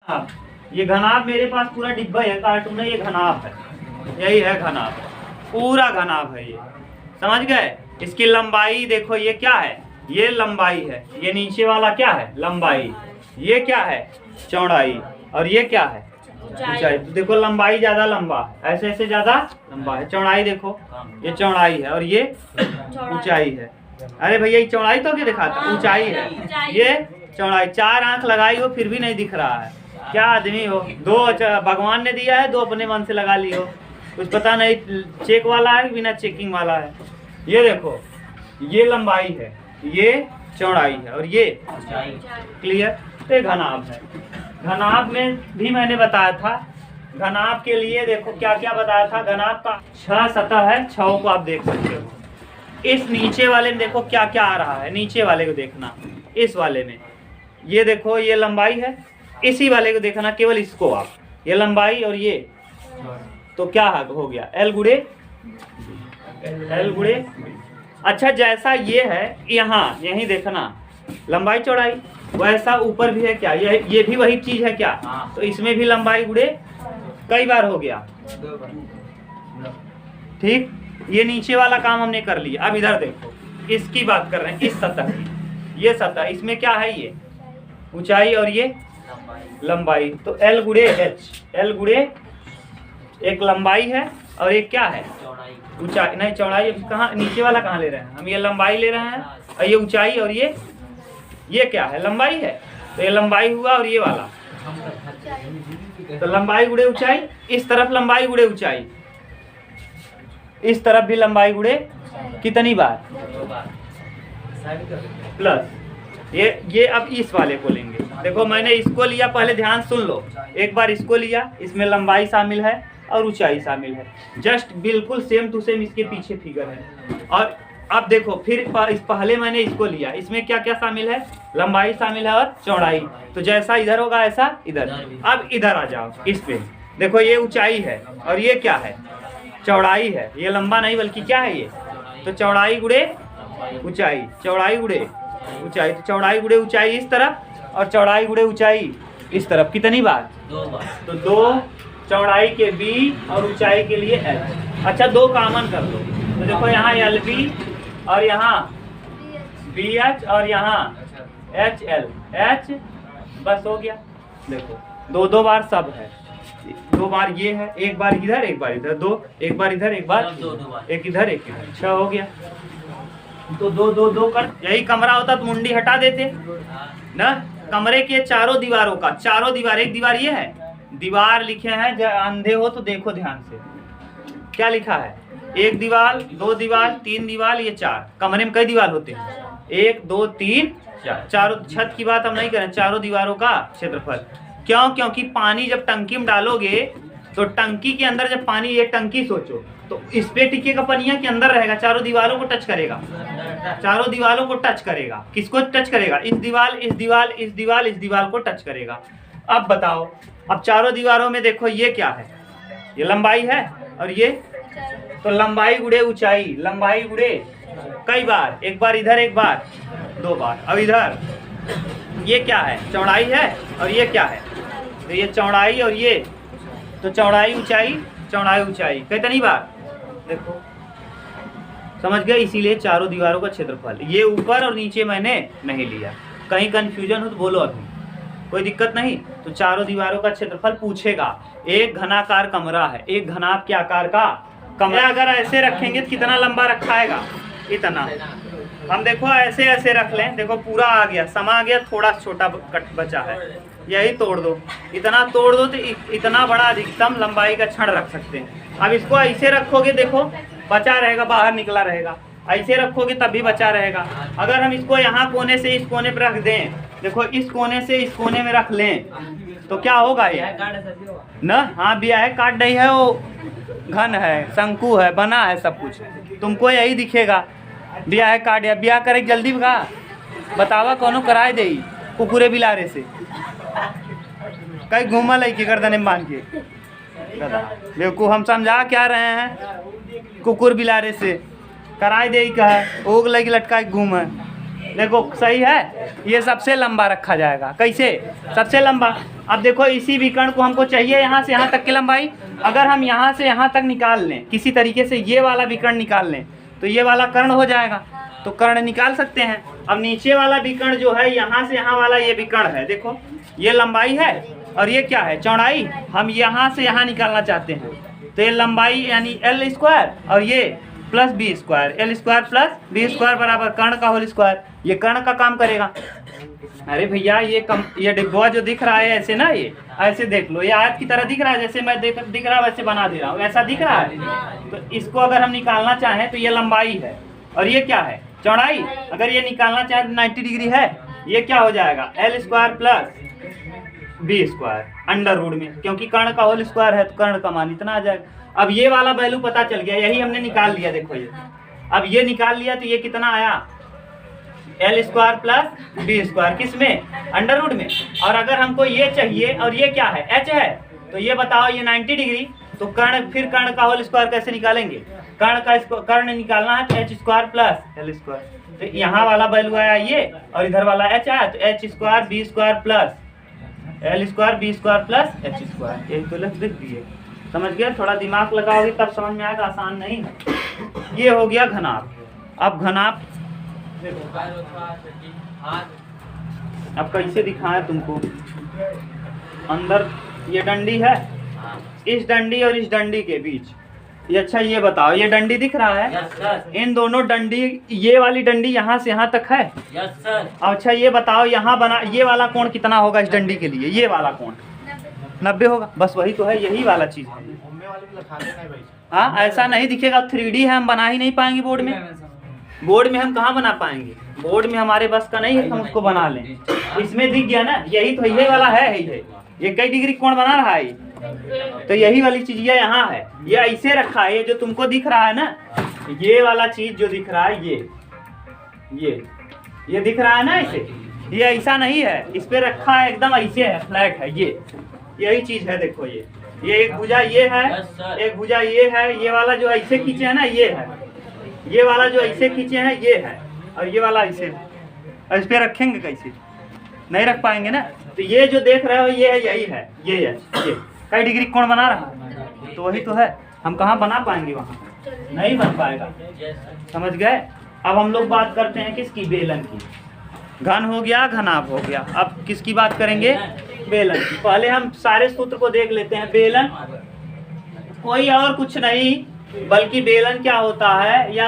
घनाभ, ये घनाभ मेरे पास पूरा डिब्बा है, कार्टून है, ये घनाभ है, यही है घनाभ, पूरा घनाभ है ये, समझ गए। इसकी लंबाई देखो, ये क्या है, ये लंबाई है, ये नीचे वाला क्या है, लंबाई, ये क्या है, चौड़ाई, और ये क्या है, ऊंचाई। तो देखो लंबाई ज्यादा लंबा है, ऐसे ऐसे ज्यादा लंबा है, चौड़ाई देखो ये चौड़ाई है और ये ऊंचाई है। अरे भैया ये चौड़ाई तो क्या दिखाता, ऊंचाई है, ये चौड़ाई। 4 आंख लगाई हो फिर भी नहीं दिख रहा है, क्या आदमी हो। 2 भगवान ने दिया है, 2 अपने मन से लगा ली हो, कुछ पता नहीं चेक वाला है बिना चेकिंग वाला है। ये देखो ये लंबाई है, ये चौड़ाई है और ये क्लियर। तो ये घनाभ है। घनाभ में भी मैंने बताया था, घनाभ के लिए देखो क्या क्या बताया था। घनाभ का 6 सतह है, 6 को आप देख सकते हो। इस नीचे वाले में देखो क्या क्या आ रहा है, नीचे वाले को देखना, इस वाले में ये देखो ये लंबाई है, इसी वाले को देखना, केवल इसको आप, ये लंबाई और ये, तो क्या हो गया एल गुड़े अच्छा जैसा ये है यहाँ यही देखना लंबाई चौड़ाई, वैसा ऊपर भी है क्या, ये भी वही चीज है क्या, तो इसमें भी लंबाई गुड़े कई बार हो गया, ठीक। ये नीचे वाला काम हमने कर लिया। अब इधर देखो, इसकी बात कर रहे हैं, इस सतह की, ये सतह, इसमें क्या है, ये ऊंचाई और ये लंबाई, तो एल गुड़े एच, एल गुड़े एक लंबाई है और एक क्या है, ऊंचाई, नहीं चौड़ाई कहाँ, नीचे वाला कहाँ ले रहे हैं हम, ये लंबाई ले रहे हैं और ये ऊंचाई, और ये क्या है, लंबाई है, तो ये लंबाई हुआ और ये वाला, तो लंबाई गुड़े ऊंचाई, इस तरफ लंबाई गुड़े ऊंचाई, इस तरफ भी लंबाई गुड़े कितनी बार, प्लस ये अब इस वाले को लेंगे। देखो मैंने इसको लिया, पहले ध्यान सुन लो, एक बार इसको लिया, इसमें लंबाई शामिल है और ऊंचाई शामिल है, जस्ट बिल्कुल सेम टू सेम इसके पीछे फिगर है। और अब देखो फिर इस पहले मैंने इसको लिया, इसमें क्या क्या शामिल है, लंबाई शामिल है और चौड़ाई, तो जैसा इधर होगा ऐसा इधर। अब इधर आ जाओ, इस पे देखो ये ऊंचाई है और ये क्या है, चौड़ाई है, ये लंबा नहीं बल्कि क्या है ये, तो चौड़ाई गुड़े ऊंचाई, चौड़ाई गुड़े ऊंचाई, तो चौड़ाई गुड़े ऊंचाई इस तरफ और चौड़ाई गुड़े ऊंचाई इस तरफ, कितनी बार, 2 बार, तो 2 चौड़ाई के बी और ऊंचाई के लिए एच। अच्छा 2 कॉमन कर दो, तो देखो यहाँ एल बी और यहाँ बी एच और यहाँ एच एल एच, बस हो गया। देखो 2 बार सब है, 2 बार ये है, एक बार इधर एक बार इधर, 2 एक बार इधर एक बार एक इधर एक इधर, 6 हो गया। तो 2 कर, यही कमरा होता तो मुंडी हटा देते ना। कमरे के चारों दीवारों का, चारों दीवार, एक दीवार ये है, दीवार लिखे हैं, अंधे हो तो देखो ध्यान से, क्या लिखा है, 1 दीवार 2 दीवार 3 दीवार, ये 4। कमरे में कई दीवार होते हैं, 1 2 3 4, चारों छत की बात हम नहीं करें, चारों दीवारों का क्षेत्रफल। क्यों, क्योंकि पानी जब टंकी में डालोगे तो टंकी के अंदर जब पानी, ये टंकी सोचो, तो इस पे टिकेगा पनिया के अंदर रहेगा, चारों दीवारों को टच करेगा, चारों दीवारों को टच करेगा, किसको टच करेगा, इस दीवार इस दीवार इस दीवार इस दीवार को टच करेगा। अब बताओ, अब चारों दीवारों में देखो ये क्या है, ये लंबाई है और ये, तो लंबाई गुड़े ऊंचाई, लंबाई गुड़े कई बार, एक बार इधर एक बार 2 बार। अब इधर ये क्या है, चौड़ाई है और ये क्या है, तो ये चौड़ाई और ये, तो चौड़ाई ऊंचाई कितनी बार, देखो समझ गए। इसीलिए चारों दीवारों का क्षेत्रफल, ये ऊपर और नीचे मैंने नहीं लिया, कहीं कंफ्यूजन हो तो बोलो, अभी कोई दिक्कत नहीं। तो चारों दीवारों का क्षेत्रफल पूछेगा। एक घनाकार कमरा है, एक घनाभ के आकार का कमरा, अगर ऐसे रखेंगे तो कितना लंबा रखाएगा, इतना। हम देखो ऐसे ऐसे रख लें, देखो पूरा आ गया, समा गया, थोड़ा छोटा कट बचा है, यही तोड़ दो, इतना तोड़ दो तो इतना बड़ा अधिकतम लंबाई का छड़ रख सकते हैं। अब इसको ऐसे रखोगे, देखो बचा रहेगा, बाहर निकला रहेगा, ऐसे रखोगे तब भी बचा रहेगा। अगर हम इसको यहाँ कोने से इस कोने पर रख दें, देखो इस कोने से इस कोने में रख लें, तो क्या होगा ये ना, हाँ बिया है, काट नहीं है, वो घन है, शंकु है, बना है, सब कुछ तुमको यही दिखेगा। बिया है काट, या बिया करे जल्दी भगा, बतावा कौनो कराए दे कुकुरे बिलारे से, कई घूमल है कि गर्दन में बांध के, बेवकूफ हम समझा क्या रहे हैं, कुकुर बिलारे से कराए दे, का ओग लगी लटका घूम है, देखो सही है, ये सबसे लंबा रखा जाएगा। कैसे? सबसे लंबा। अब देखो इसी विकर्ण को हमको चाहिए यहाँ से यहाँ तक की लंबाई। अगर हम यहाँ से यहाँ तक निकाल लें किसी तरीके से, ये वाला विकर्ण निकाल लें तो ये वाला कर्ण हो जाएगा, तो कर्ण निकाल सकते हैं। अब नीचे वाला विकर्ण जो है, यहाँ से यहाँ वाला ये विकर्ण है, देखो ये लंबाई है और ये क्या है? चौड़ाई। हम यहाँ से यहाँ निकालना चाहते हैं, तो ये लंबाई यानी एल स्क्वायर और ये plus B square, L square plus B square बराबर कर्ण का होल स्क्वायर। ये कर्ण का काम करेगा। अरे भैया ये डिब्बा जो दिख रहा है ऐसे ना, ये ऐसे देख लो, ये आयत की तरह दिख रहा है, जैसे मैं दिख रहा है वैसे बना दे रहा हूँ, ऐसा दिख रहा है। तो इसको अगर हम निकालना चाहें तो ये लंबाई है और ये क्या है? चौड़ाई। अगर ये निकालना चाहें तो 90 डिग्री है। ये क्या हो जाएगा? L square plus B square under root में, क्योंकि कर्ण का होल स्क्वायर है तो कर्ण का मान इतना आ जाएगा। अब ये वाला वैल्यू पता चल गया, यही हमने निकाल लिया। देखो ये अब ये निकाल लिया तो ये कितना आया? L square plus B square, किस में? अंडर रूट में। और अगर हमको ये चाहिए और ये क्या है? एच है, तो ये बताओ ये 90 डिग्री, तो फिर कर्ण का होल स्क्वायर कैसे निकालेंगे? कर्ण निकालना है तो H square plus L square, तो यहाँ वाला वैल्यू आया ये और इधर वाला एच आया, तो H square B square plus L square B square plus H square. यही तो लिख दिए। समझ गए? थोड़ा दिमाग लगाओगे तब समझ में आएगा, आसान नहीं है। ये हो गया घनाभ। अब घनाभ अब कैसे दिखाएं तुमको? अंदर ये डंडी है, इस डंडी और इस डंडी के बीच ये, अच्छा ये बताओ, ये डंडी दिख रहा है? Yes sir. इन दोनों डंडी, ये वाली डंडी यहाँ से यहाँ तक है? Yes sir. अच्छा ये बताओ, यहाँ बना ये वाला कोण कितना होगा इस डंडी के लिए? ये वाला कोण 90 होगा। बस वही तो है, यही वाला चीज है। हाँ, ऐसा नहीं दिखेगा, 3D है, हम बना ही नहीं पाएंगे बोर्ड में। बोर्ड में हम कहाँ बना पाएंगे? बोर्ड में हमारे बस का नहीं है, हम उसको बना लें। इसमें दिख गया ना, यही तो ये वाला है, ये कई डिग्री कोण बना रहा है, तो यही वाली चीज ये यहाँ है। ये ऐसे रखा है, ये जो तुमको दिख रहा है ना, ये वाला चीज जो दिख रहा है, ये दिख रहा है ना ऐसे, ये ऐसा नहीं है, इस पे रखा है एकदम ऐसे है, फ्लैट है। ये यही चीज है, देखो ये एक भुजा ये है, एक भुजा ये है, ये वाला जो ऐसे खींचे है ना ये है, ये वाला जो ऐसे खींचे हैं ये है, और ये वाला ऐसे है। इस पे रखेंगे कैसे? नहीं रख पाएंगे ना। तो ये जो देख रहे हो ये है, यही है, ये कई डिग्री कोण बना रहा है, तो वही तो है। हम कहाँ बना पाएंगे? वहाँ नहीं बन पाएगा। समझ गए? अब हम लोग बात करते हैं किसकी? बेलन की। घन हो गया, घनाभ हो गया। अब किसकी बात करेंगे? बेलन की। पहले हम सारे सूत्र को देख लेते हैं। बेलन कोई और कुछ नहीं बल्कि बेलन क्या होता है, या